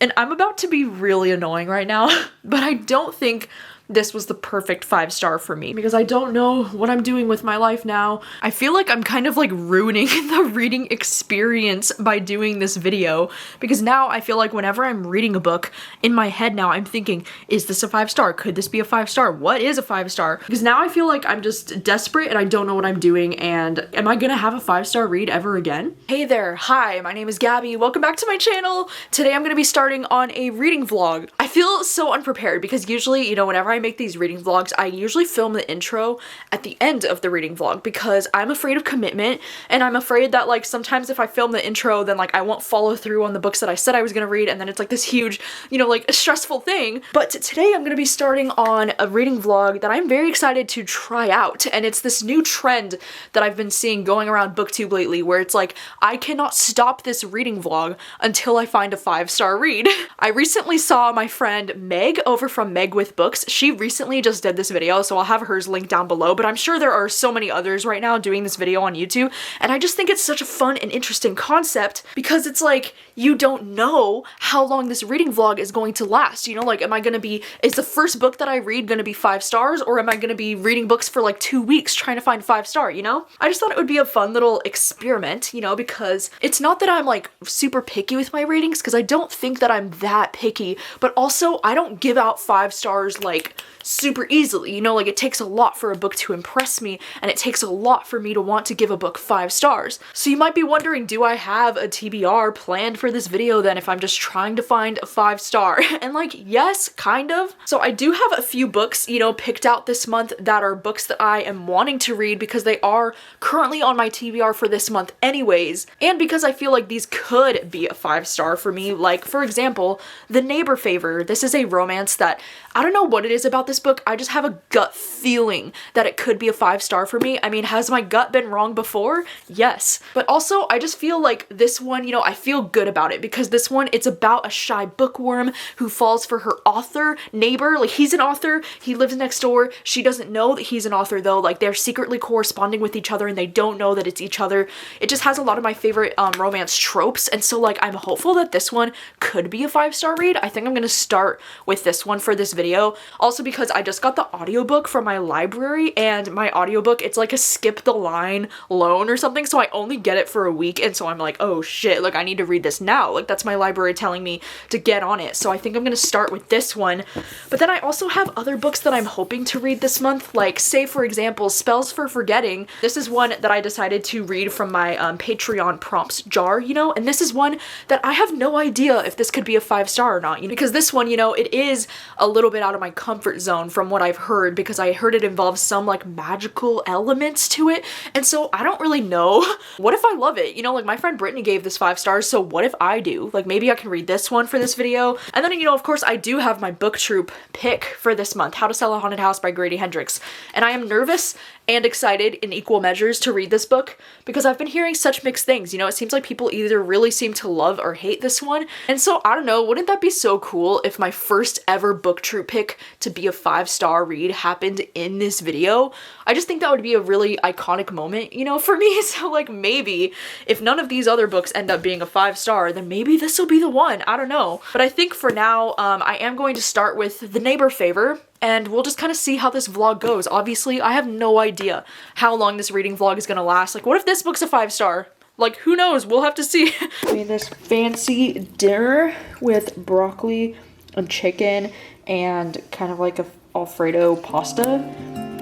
And I'm about to be really annoying right now, but I don't think this was the perfect 5-star for me because I don't know what I'm doing with my life now. I feel like I'm kind of like ruining the reading experience by doing this video because now I feel like whenever I'm reading a book in my head now, I'm thinking, is this a 5-star? Could this be a 5-star? What is a 5-star? Because now I feel like I'm just desperate and I don't know what I'm doing, and am I gonna have a 5-star read ever again? Hey there, hi, my name is Gabby. Welcome back to my channel. Today I'm gonna be starting on a reading vlog. I feel so unprepared because usually, you know, whenever I make these reading vlogs, I usually film the intro at the end of the reading vlog because I'm afraid of commitment, and I'm afraid that like sometimes if I film the intro then like I won't follow through on the books that I said I was gonna read, and then it's like this huge, you know, like a stressful thing. But today I'm gonna be starting on a reading vlog that I'm very excited to try out, and it's this new trend that I've been seeing going around booktube lately where it's like I cannot stop this reading vlog until I find a 5-star read. I recently saw my friend Meg over from Meg with Books. She recently just did this video, so I'll have hers linked down below, but I'm sure there are so many others right now doing this video on YouTube, and I just think it's such a fun and interesting concept because it's like you don't know how long this reading vlog is going to last, you know, like is the first book that I read gonna be 5 stars, or am I gonna be reading books for like 2 weeks trying to find 5-star, you know? I just thought it would be a fun little experiment, you know, because it's not that I'm like super picky with my ratings, because I don't think that I'm that picky, but also I don't give out 5 stars like super easily, you know, like it takes a lot for a book to impress me, and it takes a lot for me to want to give a book 5 stars. So you might be wondering, do I have a TBR planned for this video then if I'm just trying to find a 5-star? And like, yes, kind of. So I do have a few books, you know, picked out this month that are books that I am wanting to read because they are currently on my TBR for this month anyways, and because I feel like these could be a 5-star for me. Like, for example, The Neighbor Favor. This is a romance that I don't know what it is about this book. I just have a gut feeling that it could be a 5-star for me. I mean, has my gut been wrong before? Yes. But also, I just feel like this one, you know, I feel good about it because this one, it's about a shy bookworm who falls for her author neighbor. Like, he's an author, he lives next door. She doesn't know that he's an author though. Like, they're secretly corresponding with each other and they don't know that it's each other. It just has a lot of my favorite romance tropes, and so like I'm hopeful that this one could be a 5-star read. I think I'm gonna start with this one for this video. Also because I just got the audiobook from my library, and my audiobook, it's like a skip the line loan or something, so I only get it for a week, and so I'm like, oh shit, like I need to read this now. Like, that's my library telling me to get on it. So I think I'm gonna start with this one. But then I also have other books that I'm hoping to read this month, like say for example, Spells for Forgetting. This is one that I decided to read from my Patreon prompts jar, you know, and this is one that I have no idea if this could be a 5-star or not, you know, because this one, you know, it is a little bit out of my comfort zone from what I've heard, because I heard it involves some like magical elements to it, and so I don't really know. What if I love it? You know, like my friend Brittany gave this 5 stars, so what if I do? Like, maybe I can read this one for this video. And then, you know, of course I do have my book troop pick for this month, How to Sell a Haunted House by Grady Hendrix, and I am nervous and excited in equal measures to read this book because I've been hearing such mixed things. You know, it seems like people either really seem to love or hate this one, and so I don't know, wouldn't that be so cool if my first ever book troop pick to be a 5-star read happened in this video? I just think that would be a really iconic moment, you know, for me. So like, maybe if none of these other books end up being a 5-star, then maybe this will be the one. I don't know. But I think for now, I am going to start with The Neighbor Favor, and we'll just kind of see how this vlog goes. Obviously, I have no idea how long this reading vlog is gonna last. Like, what if this book's a 5-star? Like, who knows? We'll have to see. I made this fancy dinner with broccoli and chicken and kind of like a Alfredo pasta.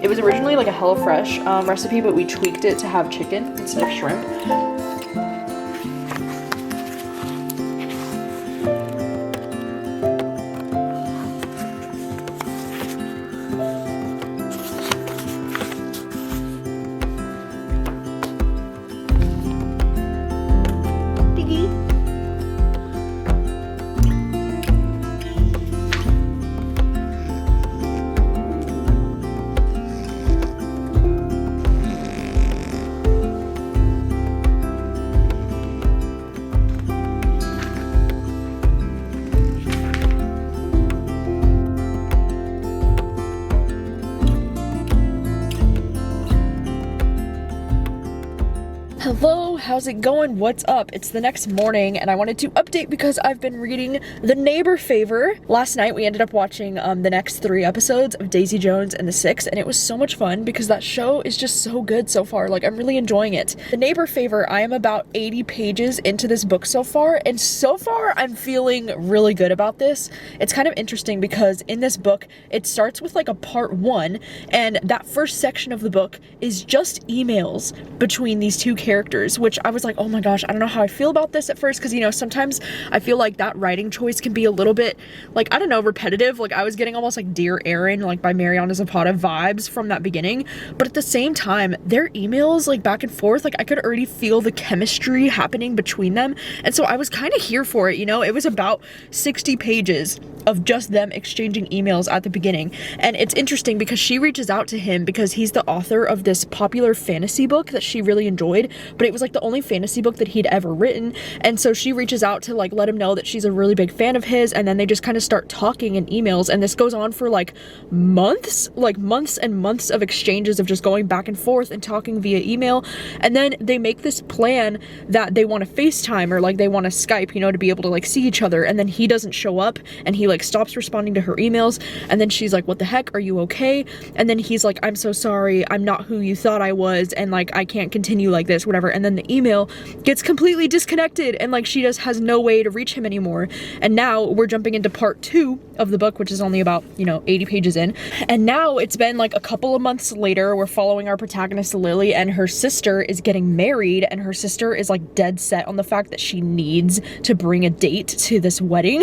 It was originally like a HelloFresh recipe, but we tweaked it to have chicken instead of shrimp. how's it going? What's up? It's the next morning and I wanted to update because I've been reading The Neighbor Favor. Last night we ended up watching the next 3 episodes of Daisy Jones and the Six, and it was so much fun because that show is just so good so far. Like, I'm really enjoying it. The Neighbor Favor, I am about 80 pages into this book so far, and so far I'm feeling really good about this. It's kind of interesting because in this book, it starts with like a part 1, and that first section of the book is just emails between these two characters, which I was like, oh my gosh, I don't know how I feel about this at first, because, you know, sometimes I feel like that writing choice can be a little bit, like, I don't know, repetitive. Like, I was getting almost like Dear Erin, like by Mariana Zapata vibes from that beginning, but at the same time, their emails, like back and forth, like I could already feel the chemistry happening between them, and so I was kind of here for it, you know? It was about 60 pages of just them exchanging emails at the beginning, and it's interesting because she reaches out to him because he's the author of this popular fantasy book that she really enjoyed, but it was like the only fantasy book that he'd ever written, and so she reaches out to like let him know that she's a really big fan of his, and then they just kind of start talking in emails, and this goes on for like months and months of exchanges of just going back and forth and talking via email, and then they make this plan that they want to FaceTime or like they want to Skype, you know, to be able to like see each other, and then he doesn't show up and he like stops responding to her emails, and then she's like, what the heck, are you okay? And then he's like, I'm so sorry, I'm not who you thought I was, and like I can't continue like this, whatever. And then the email gets completely disconnected, and like she just has no way to reach him anymore. And now we're jumping into part 2 of the book, which is only about, you know, 80 pages in, and now it's been like a couple of months later. We're following our protagonist Lily, and her sister is getting married, and her sister is like dead set on the fact that she needs to bring a date to this wedding.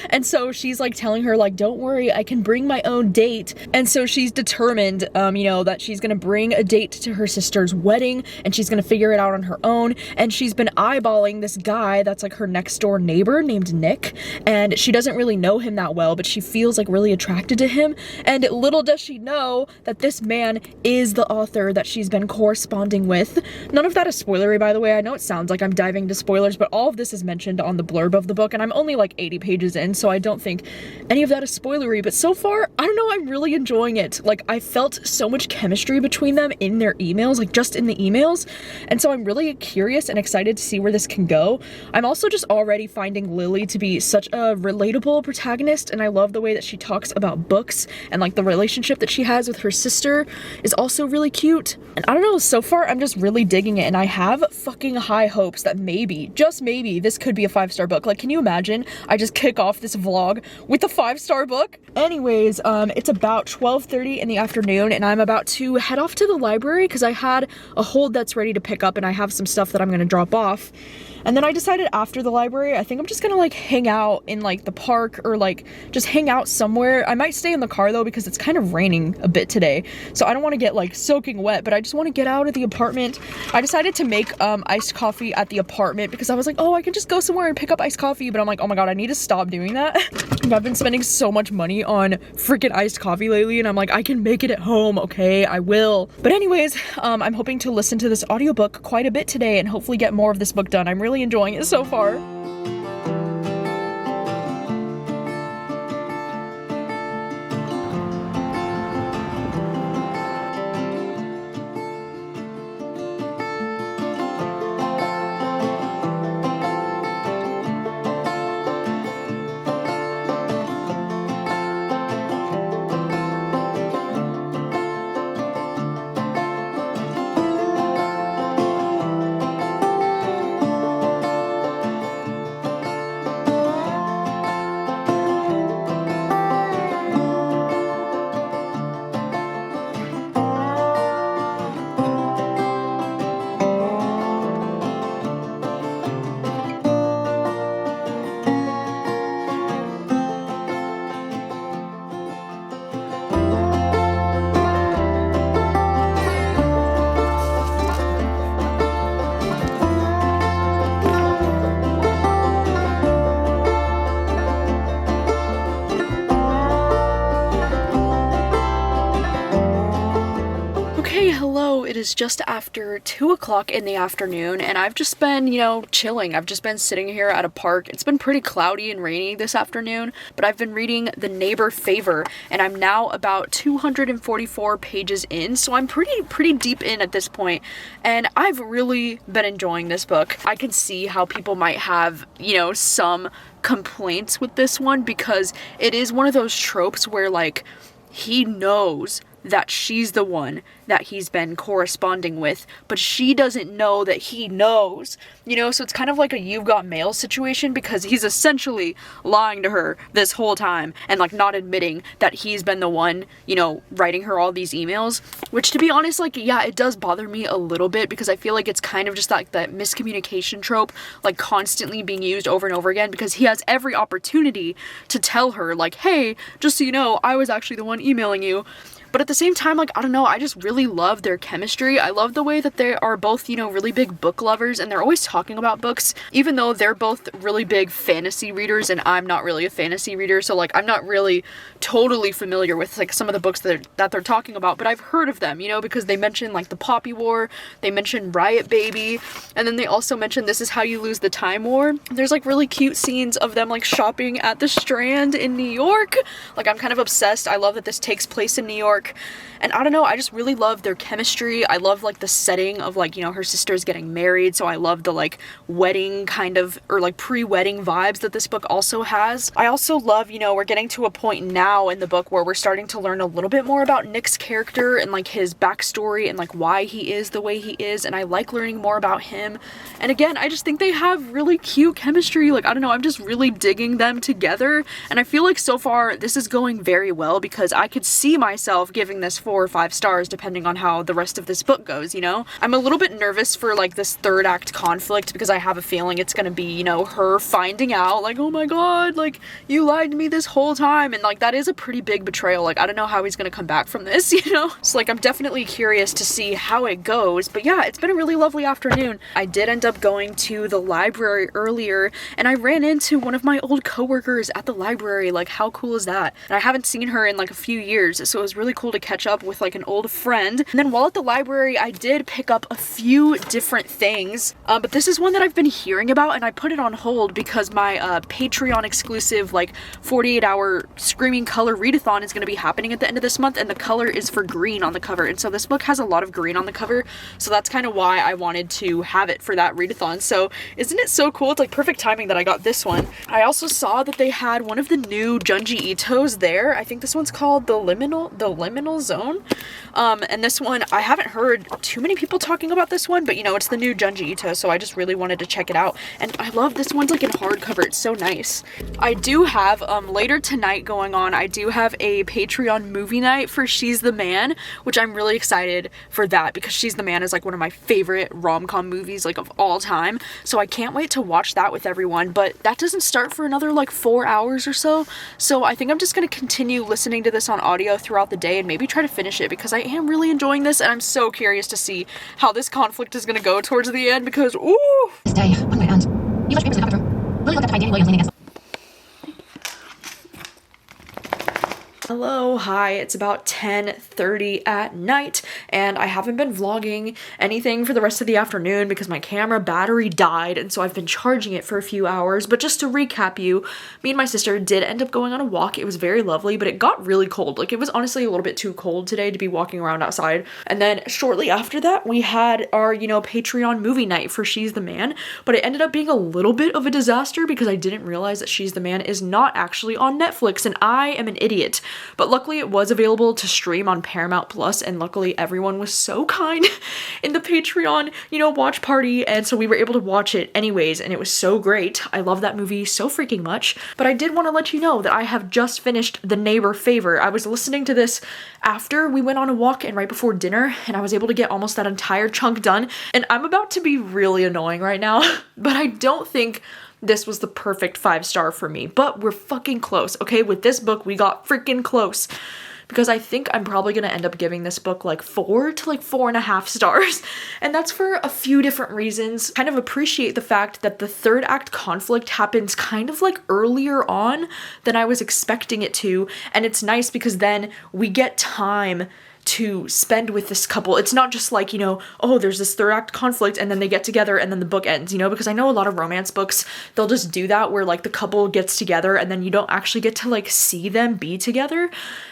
And so she's like telling her like, don't worry, I can bring my own date. And so she's determined, you know, that she's gonna bring a date to her sister's wedding, and she's gonna figure it out on her own. And she's been eyeballing this guy that's like her next door neighbor named Nick, and she doesn't really know him that well, but she feels like really attracted to him. And little does she know that this man is the author that she's been corresponding with. None of that is spoilery, by the way. I know it sounds like I'm diving into spoilers, but all of this is mentioned on the blurb of the book, and I'm only like 80 pages in, so I don't think any of that is spoilery. But so far, I don't know, I'm really enjoying it. Like, I felt so much chemistry between them in their emails, like just in the emails, and so I'm really curious and excited to see where this can go. I'm also just already finding Lily to be such a relatable protagonist, and I love the way that she talks about books, and like the relationship that she has with her sister is also really cute. And I don't know, so far I'm just really digging it, and I have fucking high hopes that maybe, just maybe, this could be a 5-star book. Like, can you imagine I just kick off this vlog with a 5-star book? Anyways, it's about 12:30 in the afternoon, and I'm about to head off to the library because I had a hold that's ready to pick up, and I have some stuff that I'm gonna drop off. And then I decided after the library, I think I'm just gonna like hang out in like the park, or like just hang out somewhere. I might stay in the car though because it's kind of raining a bit today, so I don't want to get like soaking wet, but I just want to get out of the apartment. I decided to make iced coffee at the apartment because I was like, oh, I can just go somewhere and pick up iced coffee, but I'm like, oh my god, I need to stop doing that. I've been spending so much money on freaking iced coffee lately, and I'm like, I can make it at home, okay? I will. But anyways, I'm hoping to listen to this audiobook quite a bit today and hopefully get more of this book done. I'm really enjoying it so far. is just after 2 o'clock in the afternoon, and I've just been, you know, chilling. I've just been sitting here at a park. It's been pretty cloudy and rainy this afternoon, but I've been reading The Neighbor Favor, and I'm now about 244 pages in, so I'm pretty deep in at this point, and I've really been enjoying this book. I can see how people might have, you know, some complaints with this one, because it is one of those tropes where, like, he knows that she's the one that he's been corresponding with, but she doesn't know that he knows, you know? So it's kind of like a You've Got Mail situation, because he's essentially lying to her this whole time and, like, not admitting that he's been the one, you know, writing her all these emails, which, to be honest, like, yeah, it does bother me a little bit, because I feel like it's kind of just like that miscommunication trope, like, constantly being used over and over again, because he has every opportunity to tell her, like, hey, just so you know, I was actually the one emailing you. But at the same time, like, I don't know, I just really love their chemistry. I love the way that they are both, you know, really big book lovers, and they're always talking about books, even though they're both really big fantasy readers, and I'm not really a fantasy reader, so, like, I'm not really totally familiar with, like, some of the books that they're talking about, but I've heard of them, you know, because they mention, like, the Poppy War, they mention Riot Baby, and then they also mention This Is How You Lose the Time War. There's, like, really cute scenes of them, like, shopping at the Strand in New York. Like, I'm kind of obsessed. I love that this takes place in New York. And I don't know, I just really love their chemistry. I love, like, the setting of, like, you know, her sister's getting married, so I love the, like, wedding kind of, or, like, pre-wedding vibes that this book also has. I also love, you know, we're getting to a point now in the book where we're starting to learn a little bit more about Nick's character and, like, his backstory and, like, why he is the way he is, and I like learning more about him. And again, I just think they have really cute chemistry. Like, I don't know, I'm just really digging them together, and I feel like so far this is going very well, because I could see myself giving this 4 or 5 stars depending on how the rest of this book goes, you know? I'm a little bit nervous for, like, this third act conflict, because I have a feeling it's gonna be, you know, her finding out, like, oh my god, like, you lied to me this whole time, and, like, that is a pretty big betrayal. Like, I don't know how he's gonna come back from this, you know? So, like, I'm definitely curious to see how it goes, but yeah, it's been a really lovely afternoon. I did end up going to the library earlier, and I ran into one of my old coworkers at the library. Like, how cool is that? And I haven't seen her in, like, a few years, so it was really cool to catch up with, like, an old friend. And then while at the library, I did pick up a few different things, but this is one that I've been hearing about, and I put it on hold because my Patreon exclusive, like, 48-hour Screaming Color readathon is going to be happening at the end of this month, and the color is for green on the cover, and so this book has a lot of green on the cover, so that's kind of why I wanted to have it for that readathon. So isn't it so cool? It's, like, perfect timing that I got this one. I also saw that they had one of the new Junji Ito's there. I think this one's called The Liminal Zone. And this one, I haven't heard too many people talking about this one, but, you know, it's the new Junji Ito, so I just really wanted to check it out. And I love this one's, like, in hardcover. It's so nice. I do have, later tonight going on, I do have a Patreon movie night for She's the Man, which I'm really excited for that, because She's the Man is, like, one of my favorite rom-com movies, like, of all time. So I can't wait to watch that with everyone, but that doesn't start for another, like, 4 hours or so. So I think I'm just gonna continue listening to this on audio throughout the day and maybe try to finish it, because I am really enjoying this, and I'm so curious to see how this conflict is gonna go towards the end, because, ooh! This day, on my hand. You watch papers in the bathroom. Really looked up to find Danny Williams leaning against. Hello, hi, it's about 10:30 at night, and I haven't been vlogging anything for the rest of the afternoon because my camera battery died, and so I've been charging it for a few hours. But just to recap you, me and my sister did end up going on a walk. It was very lovely, but it got really cold. Like, it was honestly a little bit too cold today to be walking around outside. And then shortly after that, we had our, you know, Patreon movie night for She's the Man, but it ended up being a little bit of a disaster because I didn't realize that She's the Man is not actually on Netflix, and I am an idiot. But luckily it was available to stream on Paramount Plus, and luckily everyone was so kind in the Patreon, you know, watch party, and so we were able to watch it anyways, and it was so great. I love that movie so freaking much. But I did want to let you know that I have just finished The Neighbor Favor. I was listening to this after we went on a walk and right before dinner, and I was able to get almost that entire chunk done, and I'm about to be really annoying right now, but I don't think this was the perfect 5-star for me, but we're fucking close, okay? With this book, we got freaking close, because I think I'm probably gonna end up giving this book like 4 to like 4.5 stars, and that's for a few different reasons. Kind of appreciate the fact that the third act conflict happens kind of like earlier on than I was expecting it to, and it's nice because then we get time to spend with this couple. It's not just like, you know, oh, there's this third act conflict and then they get together and then the book ends, you know, because I know a lot of romance books, they'll just do that where like the couple gets together and then you don't actually get to like see them be together.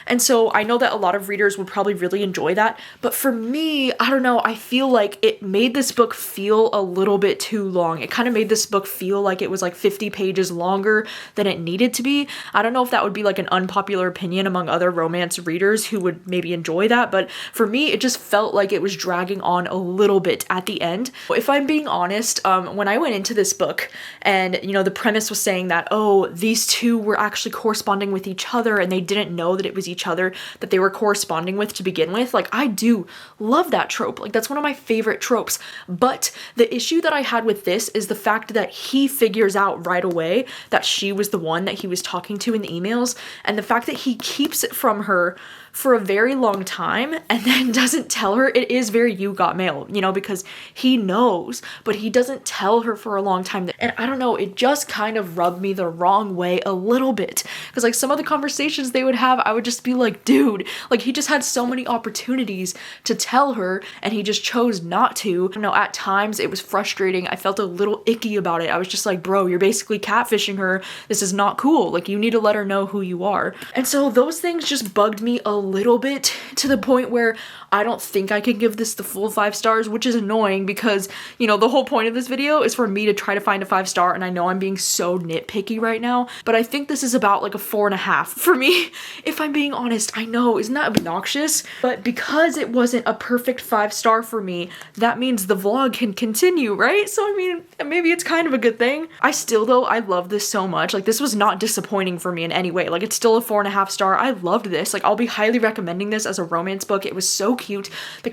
And so I know that a lot of readers would probably really enjoy that. But for me, I don't know, I feel like it made this book feel a little bit too long. It kind of made this book feel like it was like 50 pages longer than it needed to be. I don't know if that would be like an unpopular opinion among other romance readers who would maybe enjoy that, but for me, it just felt like it was dragging on a little bit at the end. If I'm being honest, when I went into this book and, you know, the premise was saying that, oh, these two were actually corresponding with each other and they didn't know that it was each other that they were corresponding with to begin with, like, I do love that trope. Like, that's one of my favorite tropes. But the issue that I had with this is the fact that he figures out right away that she was the one that he was talking to in the emails, and the fact that he keeps it from her for a very long time and then doesn't tell her. It is very You Got Mail, you know, because he knows, but he doesn't tell her for a long time. And I don't know, it just kind of rubbed me the wrong way a little bit, because like some of the conversations they would have, I would just be like, dude, like he just had so many opportunities to tell her and he just chose not to. I don't know, at times it was frustrating. I felt a little icky about it. I was just like, bro, you're basically catfishing her. This is not cool. Like, you need to let her know who you are. And so those things just bugged me a little bit, to the point where I don't think I can give this the full 5 stars, which is annoying because, you know, the whole point of this video is for me to try to find a 5-star, and I know I'm being so nitpicky right now, but I think this is about like a 4.5 for me, if I'm being honest. I know, isn't that obnoxious? But because it wasn't a perfect 5-star for me, that means the vlog can continue, right? So I mean, maybe it's kind of a good thing. I still, though, I love this so much. Like, this was not disappointing for me in any way. Like, it's still a 4.5 star. I loved this. Like, I'll be highly recommending this as a romance book. It was so cute. The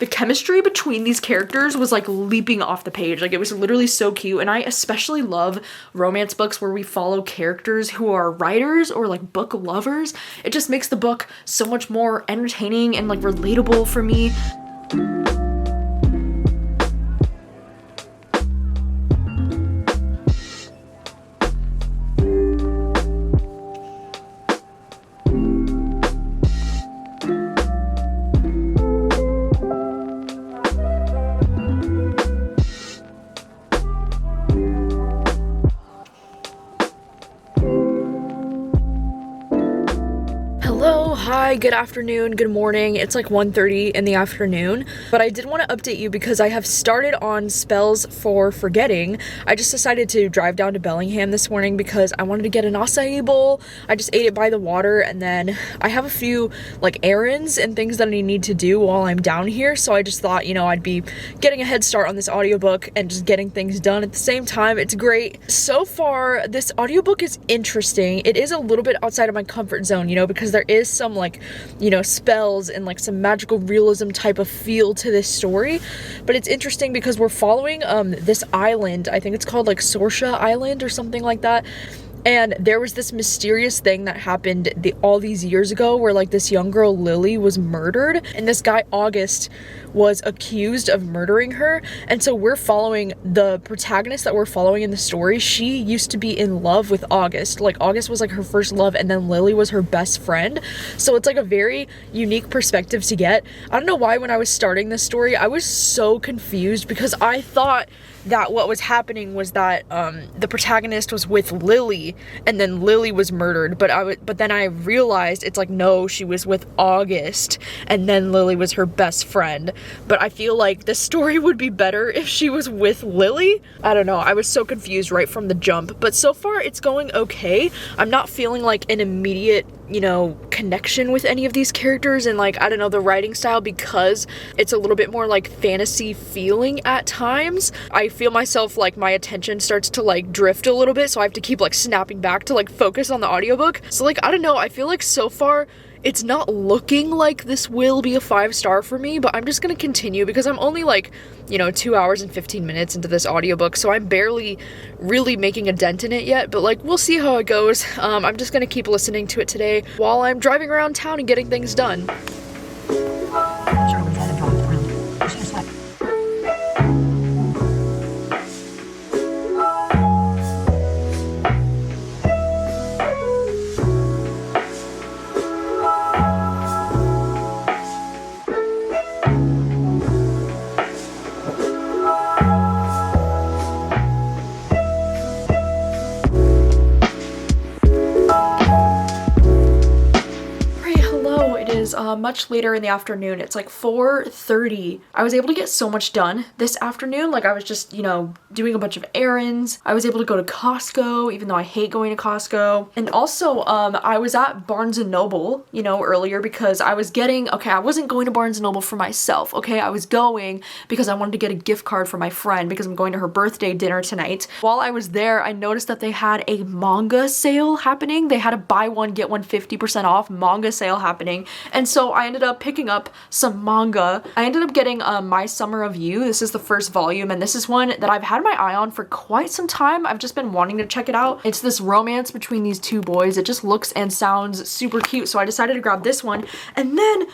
chemistry between these characters was like leaping off the page. Like, it was literally so cute. And I especially love romance books where we follow characters who are writers or like book lovers. It just makes the book so much more entertaining and like relatable for me. Hi, good afternoon, good morning. It's like 1:30 in the afternoon, but I did want to update you because I have started on spells for forgetting. I just decided to drive down to Bellingham this morning because I wanted to get an acai bowl. I just ate it by the water, and then I have a few like errands and things that I need to do while I'm down here, so I just thought, you know, I'd be getting a head start on this audiobook and just getting things done at the same time. It's great. So far, this audiobook is interesting. It is a little bit outside of my comfort zone, you know, because there is some like, you know, spells and like some magical realism type of feel to this story, but it's interesting because we're following this island. I think it's called like Sorsha Island or something like that. And there was this mysterious thing that happened all these years ago where like this young girl Lily was murdered, and this guy August was accused of murdering her. And so we're following the protagonist that we're following in the story. She used to be in love with August. Like, August was like her first love, and then Lily was her best friend. So it's like a very unique perspective to get. I don't know why when I was starting this story I was so confused, because I thought that what was happening was that the protagonist was with Lily and then Lily was murdered, but then I realized it's like, no, she was with August and then Lily was her best friend. But I feel like the story would be better if she was with Lily. I don't know, I was so confused right from the jump, but so far it's going okay. I'm not feeling like an immediate, you know, connection with any of these characters, and like, I don't know, the writing style, because it's a little bit more like fantasy feeling at times, I feel myself like my attention starts to like drift a little bit, so I have to keep like snapping back to like focus on the audiobook. So like, I don't know, I feel like so far it's not looking like this will be a 5-star for me, but I'm just gonna continue because I'm only like, you know, 2 hours and 15 minutes into this audiobook, so I'm barely really making a dent in it yet, but like, we'll see how it goes. I'm just gonna keep listening to it today while I'm driving around town and getting things done. is much later in the afternoon. It's like 4:30. I was able to get so much done this afternoon. Like I was just, you know, doing a bunch of errands. I was able to go to Costco, even though I hate going to Costco. And also, I was at Barnes & Noble, you know, earlier because I was getting, okay, I wasn't going to Barnes & Noble for myself, okay? I was going because I wanted to get a gift card for my friend because I'm going to her birthday dinner tonight. While I was there, I noticed that they had a manga sale happening. They had a buy one, get one 50% off manga sale happening. And so I ended up picking up some manga. I ended up getting My Summer of You. This is the first volume, and this is one that I've had my eye on for quite some time. I've just been wanting to check it out. It's this romance between these two boys. It just looks and sounds super cute, so I decided to grab this one. And then,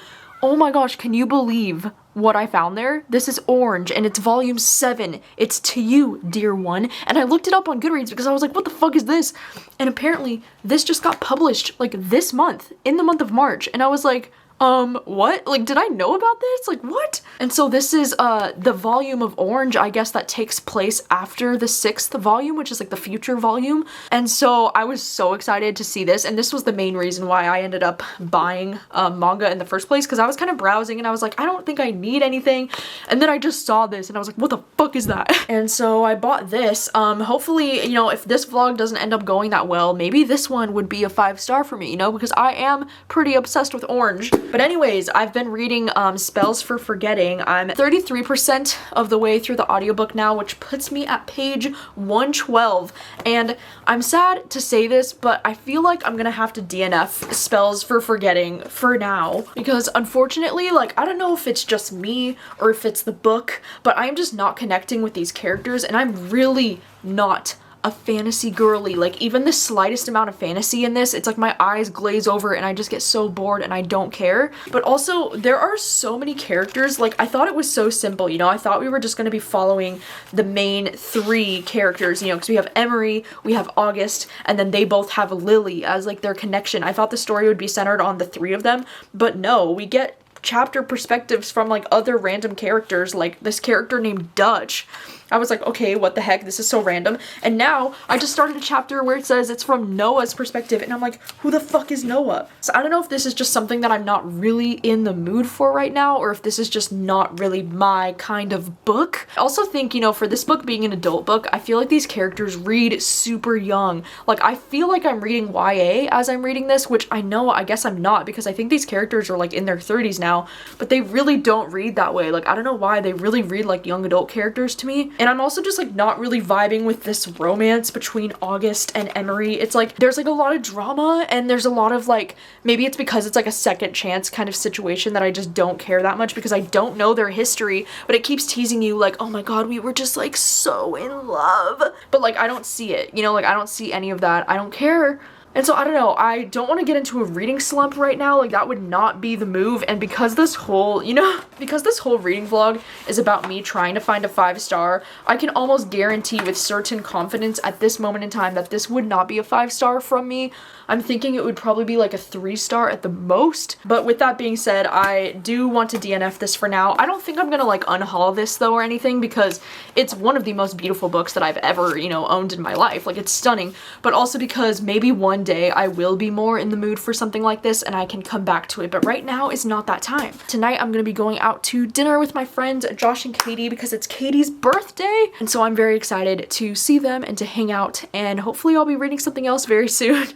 oh my gosh, can you believe what I found there? This is Orange, and it's volume 7. It's To You, Dear One. And I looked it up on Goodreads because I was like, what the fuck is this? And apparently this just got published like this month, in the month of March. And I was like, what? Like, did I know about this? Like, what? And so this is, the volume of Orange, I guess, that takes place after the 6th volume, which is like the future volume. And so I was so excited to see this, and this was the main reason why I ended up buying, manga in the first place, because I was kind of browsing and I was like, I don't think I need anything. And then I just saw this and I was like, what the fuck is that? And so I bought this. Hopefully, you know, if this vlog doesn't end up going that well, maybe this one would be a 5-star for me, you know, because I am pretty obsessed with Orange. But anyways, I've been reading Spells for Forgetting. I'm 33% of the way through the audiobook now, which puts me at page 112. And I'm sad to say this, but I feel like I'm gonna have to DNF Spells for Forgetting for now. Because unfortunately, like, I don't know if it's just me or if it's the book, but I'm just not connecting with these characters, and I'm really not a fantasy girly. Like, even the slightest amount of fantasy in this, it's like my eyes glaze over and I just get so bored and I don't care. But also, there are so many characters. Like, I thought it was so simple, you know? I thought we were just gonna be following the main 3 characters, you know, because we have Emery, we have August, and then they both have Lily as like their connection. I thought the story would be centered on the 3 of them, but no, we get chapter perspectives from like other random characters, like this character named Dutch. I was like, okay, what the heck? This is so random. And now I just started a chapter where it says it's from Noah's perspective, and I'm like, who the fuck is Noah? So I don't know if this is just something that I'm not really in the mood for right now, or if this is just not really my kind of book. I also think, you know, for this book being an adult book, I feel like these characters read super young. Like, I feel like I'm reading YA as I'm reading this, which I know, I guess I'm not, because I think these characters are like in their 30s now, but they really don't read that way. Like, I don't know why, they really read like young adult characters to me. And I'm also just like not really vibing with this romance between August and Emery. It's like there's like a lot of drama, and there's a lot of like, maybe it's because it's like a second chance kind of situation that I just don't care that much because I don't know their history, but it keeps teasing you like, oh my god, we were just like so in love. But like, I don't see it, you know, like I don't see any of that. I don't care. And so I don't know, I don't want to get into a reading slump right now, like that would not be the move. And because this whole, you know, because this whole reading vlog is about me trying to find a 5-star, I can almost guarantee with certain confidence at this moment in time that this would not be a 5-star from me. I'm thinking it would probably be like a 3-star at the most. But with that being said, I do want to DNF this for now. I don't think I'm gonna like unhaul this though or anything, because it's one of the most beautiful books that I've ever, you know, owned in my life. Like, it's stunning, but also because maybe one day I will be more in the mood for something like this and I can come back to it, but right now is not that time. Tonight I'm gonna be going out to dinner with my friends Josh and Katie because it's Katie's birthday, and so I'm very excited to see them and to hang out, and hopefully I'll be reading something else very soon.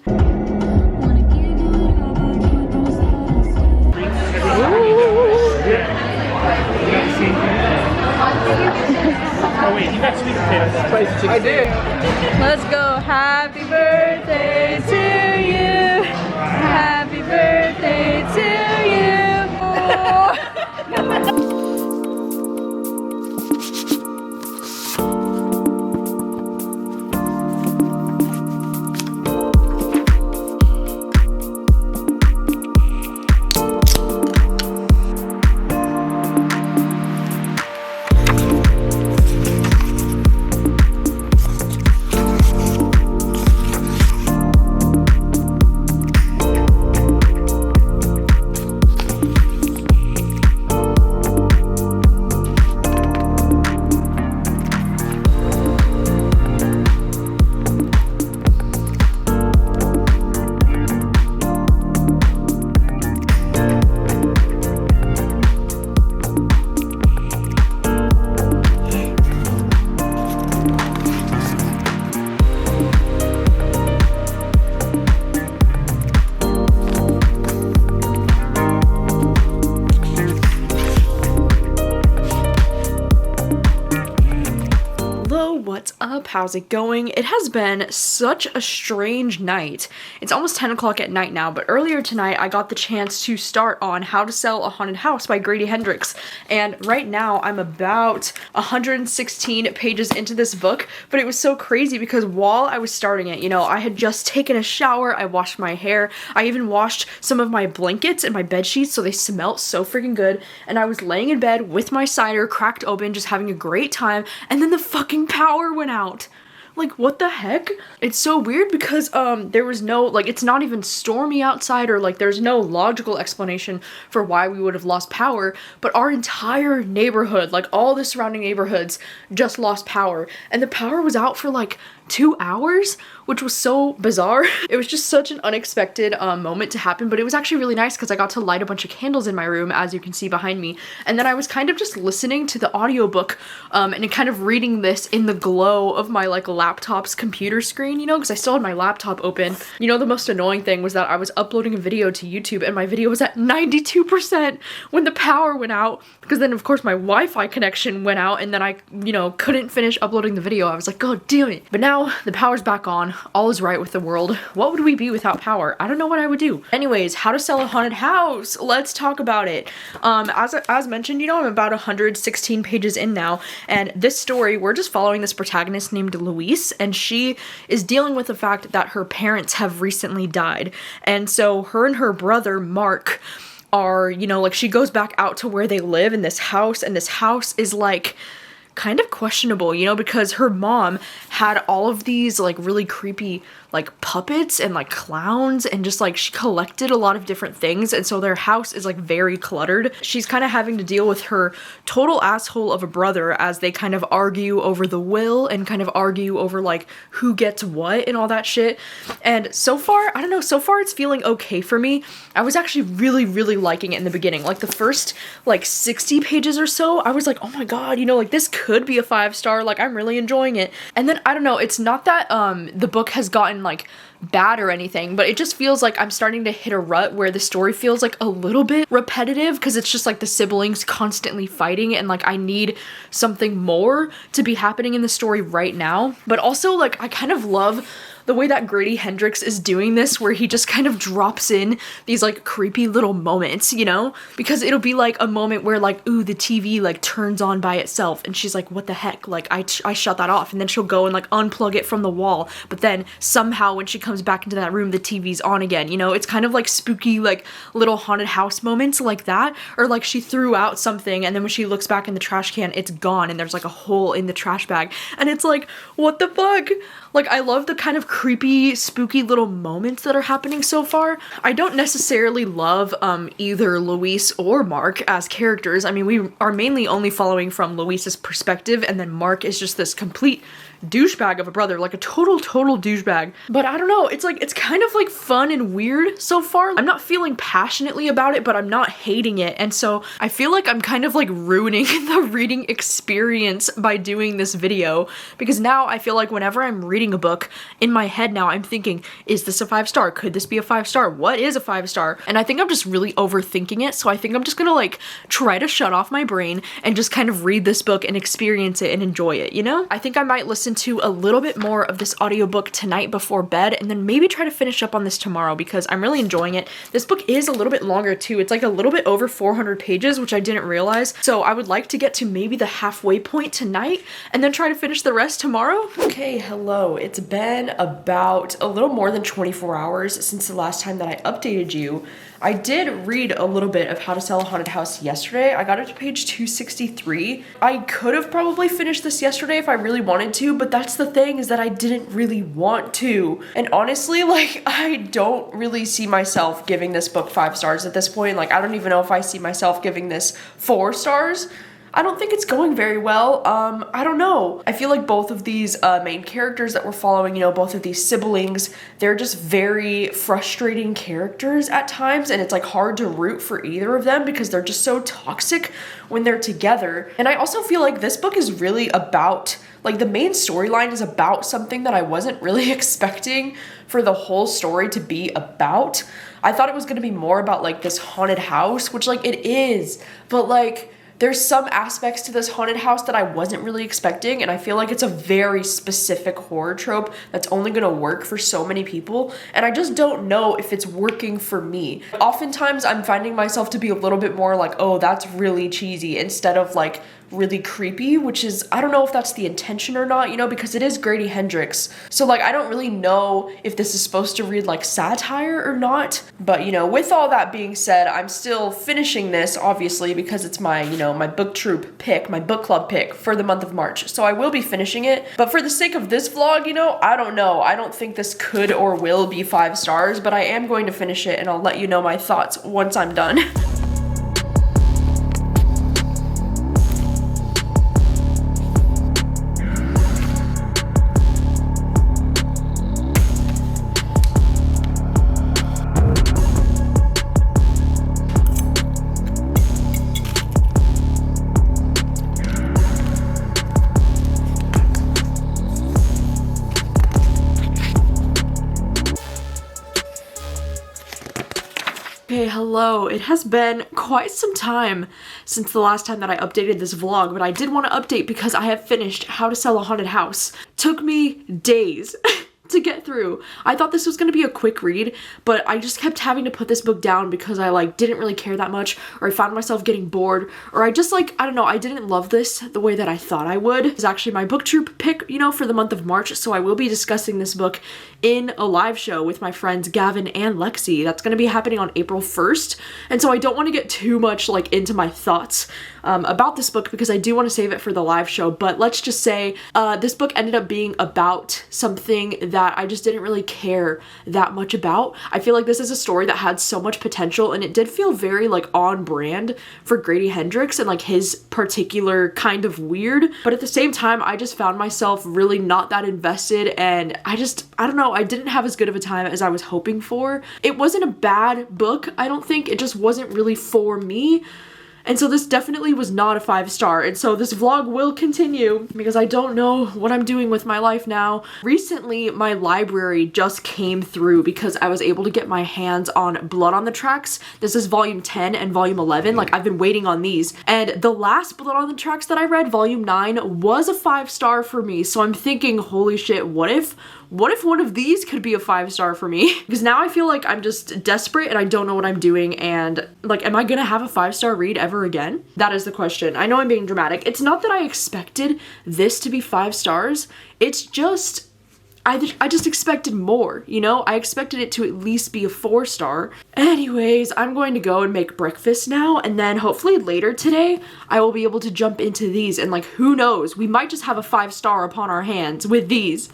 Oh wait, you got sweet potatoes. I did. Let's go. Happy birthday to you. Happy birthday to you. How's it going? It has been such a strange night. It's almost 10 o'clock at night now, but earlier tonight I got the chance to start on How to Sell a Haunted House by Grady Hendrix. And right now I'm about 116 pages into this book, but it was so crazy because while I was starting it, you know, I had just taken a shower, I washed my hair, I even washed some of my blankets and my bed sheets so they smelled so freaking good, and I was laying in bed with my cider cracked open, just having a great time, and then the fucking power went out. Like, what the heck? It's so weird because there was no, like, it's not even stormy outside, or like there's no logical explanation for why we would have lost power, but our entire neighborhood, like all the surrounding neighborhoods, just lost power, and the power was out for like 2 hours, which was so bizarre. It was just such an unexpected moment to happen, but it was actually really nice because I got to light a bunch of candles in my room, as you can see behind me, and then I was kind of just listening to the audiobook and kind of reading this in the glow of my like laptop's computer screen, you know, because I still had my laptop open. You know, the most annoying thing was that I was uploading a video to YouTube and my video was at 92% when the power went out, because then of course my Wi-Fi connection went out and then I, you know, couldn't finish uploading the video. I was like, God damn it. But now the power's back on, all is right with the world. What would we be without power? I don't know what I would do. Anyways, How to Sell a Haunted House. Let's talk about it. As mentioned, you know, I'm about 116 pages in now, and this story, we're just following this protagonist named Louise, and she is dealing with the fact that her parents have recently died, and so her and her brother, Mark, are, you know, like, she goes back out to where they live in this house, and this house is like kind of questionable, you know, because her mom had all of these like really creepy like puppets and like clowns, and just like she collected a lot of different things, and so their house is like very cluttered. She's kind of having to deal with her total asshole of a brother as they kind of argue over the will and kind of argue over like who gets what and all that shit. And so far, I don't know, so far it's feeling okay for me. I was actually really liking it in the beginning. Like the first like 60 pages or so, I was like, oh my god, you know, like this could be a 5-star, like I'm really enjoying it. And then I don't know, it's not that the book has gotten like bad or anything, but it just feels like I'm starting to hit a rut where the story feels like a little bit repetitive, because it's just like the siblings constantly fighting, and like I need something more to be happening in the story right now. But also, like, I kind of love the way that Grady Hendrix is doing this, where he just kind of drops in these like creepy little moments, you know, because it'll be like a moment where like, ooh, the TV like turns on by itself, and she's like, what the heck, like I shut that off, and then she'll go and like unplug it from the wall, but then somehow when she comes back into that room the TV's on again, you know. It's kind of like spooky like little haunted house moments like that, or like she threw out something and then when she looks back in the trash can it's gone and there's like a hole in the trash bag, and it's like, what the fuck. Like, I love the kind of creepy, spooky little moments that are happening so far. I don't necessarily love either Luis or Mark as characters. I mean, we are mainly only following from Luis's perspective, and then Mark is just this complete douchebag of a brother, like a total douchebag. But I don't know, it's like, it's kind of like fun and weird so far. I'm not feeling passionately about it, but I'm not hating it, and so I feel like I'm kind of like ruining the reading experience by doing this video, because now I feel like whenever I'm reading a book, in my head now I'm thinking, is this a 5-star? Could this be a 5-star? What is a 5-star? And I think I'm just really overthinking it, so I think I'm just gonna like try to shut off my brain and just kind of read this book and experience it and enjoy it, you know? I think I might listen to a little bit more of this audiobook tonight before bed, and then maybe try to finish up on this tomorrow, because I'm really enjoying it. This book is a little bit longer too. It's like a little bit over 400 pages, which I didn't realize. So I would like to get to maybe the halfway point tonight and then try to finish the rest tomorrow. Okay, hello. It's been about a little more than 24 hours since the last time that I updated you. I did read a little bit of How to Sell a Haunted House yesterday. I got it to page 263. I could have probably finished this yesterday if I really wanted to, but that's the thing, is that I didn't really want to. And honestly, like, I don't really see myself giving this book 5 stars at this point. Like, I don't even know if I see myself giving this 4 stars. I don't think it's going very well. I don't know. I feel like both of these main characters that we're following, you know, both of these siblings, they're just very frustrating characters at times, and it's like hard to root for either of them because they're just so toxic when they're together. And I also feel like this book is really about, like, the main storyline is about something that I wasn't really expecting for the whole story to be about. I thought it was gonna be more about like this haunted house, which like it is, but like there's some aspects to this haunted house that I wasn't really expecting, and I feel like it's a very specific horror trope that's only gonna work for so many people, and I just don't know if it's working for me. Oftentimes I'm finding myself to be a little bit more like, oh, that's really cheesy, instead of like really creepy, which is, I don't know if that's the intention or not, you know, because it is Grady Hendrix. So like, I don't really know if this is supposed to read like satire or not. But you know, with all that being said, I'm still finishing this, obviously, because it's my, you know, my book troop pick, my book club pick for the month of March. So I will be finishing it. But for the sake of this vlog, you know, I don't know. I don't think this could or will be 5 stars, but I am going to finish it and I'll let you know my thoughts once I'm done. Okay, hello. It has been quite some time since the last time that I updated this vlog, but I did want to update because I have finished How to Sell a Haunted House. Took me days to get through. I thought this was going to be a quick read, but I just kept having to put this book down because I like didn't really care that much, or I found myself getting bored, or I just like, I don't know, I didn't love this the way that I thought I would. It's actually my book troop pick, you know, for the month of March, so I will be discussing this book in a live show with my friends Gavin and Lexi. That's going to be happening on April 1st, and so I don't want to get too much like into my thoughts about this book because I do want to save it for the live show. But let's just say this book ended up being about something that I just didn't really care that much about. I feel like this is a story that had so much potential, and it did feel very like on brand for Grady Hendrix and like his particular kind of weird, but at the same time I just found myself really not that invested, and I don't know, I didn't have as good of a time as I was hoping for. It wasn't a bad book, I don't think, it just wasn't really for me. And so this definitely was not a 5 star, and so this vlog will continue because I don't know what I'm doing with my life now. Recently, my library just came through because I was able to get my hands on Blood on the Tracks. This is volume 10 and volume 11, like I've been waiting on these. And the last Blood on the Tracks that I read, volume 9, was a 5 star for me, so I'm thinking, holy shit, what if one of these could be a 5 star for me? Because now I feel like I'm just desperate and I don't know what I'm doing, and like, am I gonna have a 5 star read ever again? That is the question. I know I'm being dramatic. It's not that I expected this to be 5 stars. It's just, I just expected more, you know? I expected it to at least be a 4 star. Anyways, I'm going to go and make breakfast now, and then hopefully later today, I will be able to jump into these, and like, who knows? We might just have a 5 star upon our hands with these.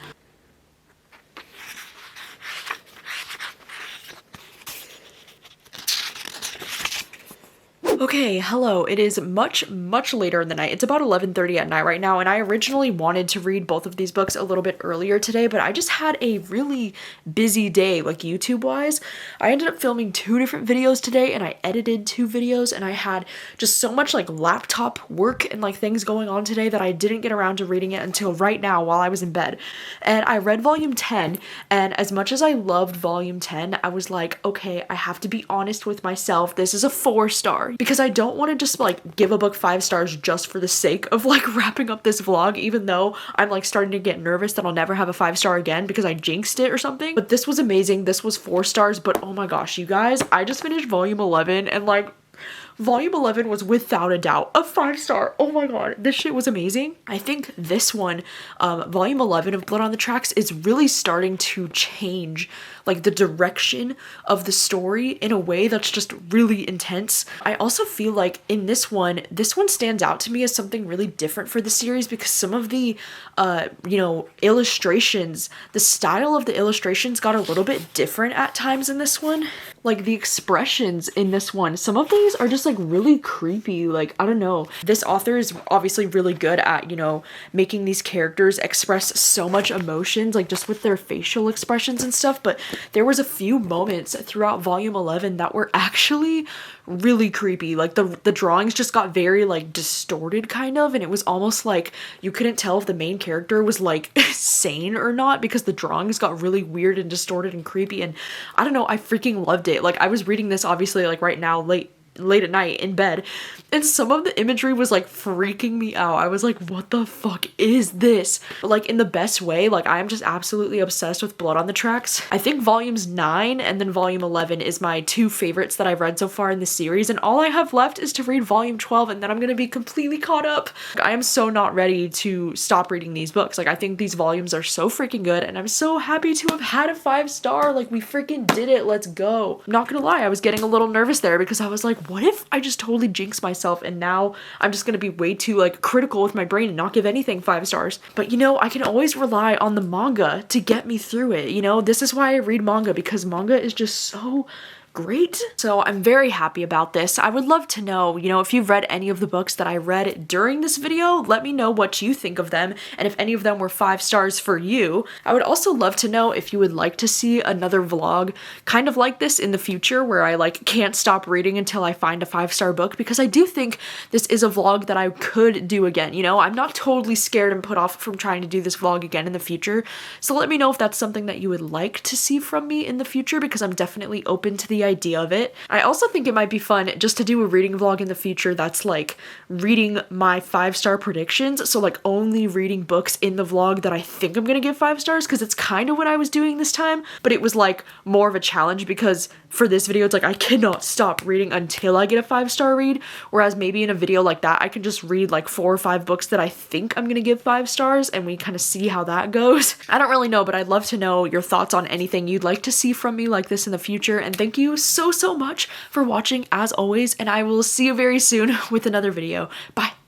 Okay, hello. It is much later in the night. It's about 11:30 at night right now, and I originally wanted to read both of these books a little bit earlier today, but I just had a really busy day, like YouTube-wise. I ended up filming 2 different videos today, and I edited 2 videos, and I had just so much like laptop work and like things going on today that I didn't get around to reading it until right now while I was in bed. And I read volume 10, and as much as I loved volume 10, I was like, okay, I have to be honest with myself. This is a 4 star. Because I don't want to just like give a book 5 stars just for the sake of like wrapping up this vlog, even though I'm like starting to get nervous that I'll never have a 5 star again because I jinxed it or something. But this was amazing. This was 4 stars, but oh my gosh, you guys, I just finished volume 11, and like volume 11 was without a doubt a 5 star. Oh my god, this shit was amazing. I think this one, volume 11 of Blood on the Tracks, is really starting to change like the direction of the story in a way that's just really intense. I also feel like in this one stands out to me as something really different for the series because some of the, you know, illustrations, the style of the illustrations got a little bit different at times in this one. Like the expressions in this one, some of these are just like really creepy. Like, I don't know. This author is obviously really good at, you know, making these characters express so much emotions, like just with their facial expressions and stuff. But there was a few moments throughout volume 11 that were actually really creepy. Like the drawings just got very like distorted kind of, and it was almost like you couldn't tell if the main character was like sane or not because the drawings got really weird and distorted and creepy. And I don't know, I freaking loved it. Like I was reading this obviously like right now late late at night in bed, and some of the imagery was like freaking me out. I was like, what the fuck is this? But like in the best way. Like I am just absolutely obsessed with Blood on the Tracks. I think volumes 9 and then volume 11 is my 2 favorites that I've read so far in the series, and all I have left is to read volume 12, and then I'm gonna be completely caught up. I am so not ready to stop reading these books. Like I think these volumes are so freaking good, and I'm so happy to have had a 5-star. Like we freaking did it. Let's go. I'm not gonna lie, I was getting a little nervous there because I was like, what if I just totally jinx myself and now I'm just gonna be way too like critical with my brain and not give anything 5 stars. But you know, I can always rely on the manga to get me through it. You know, this is why I read manga, because manga is just so great. So I'm very happy about this. I would love to know, you know, if you've read any of the books that I read during this video, let me know what you think of them and if any of them were 5 stars for you. I would also love to know if you would like to see another vlog kind of like this in the future where I like can't stop reading until I find a 5-star book, because I do think this is a vlog that I could do again. You know, I'm not totally scared and put off from trying to do this vlog again in the future. So let me know if that's something that you would like to see from me in the future, because I'm definitely open to the idea of it. I also think it might be fun just to do a reading vlog in the future that's like reading my 5-star predictions, so like only reading books in the vlog that I think I'm gonna give 5 stars, because it's kind of what I was doing this time, but it was like more of a challenge because for this video it's like I cannot stop reading until I get a 5-star read, whereas maybe in a video like that I can just read like 4 or 5 books that I think I'm gonna give 5 stars and we kind of see how that goes. I don't really know, but I'd love to know your thoughts on anything you'd like to see from me like this in the future, and thank you so much for watching as always, and I will see you very soon with another video. Bye!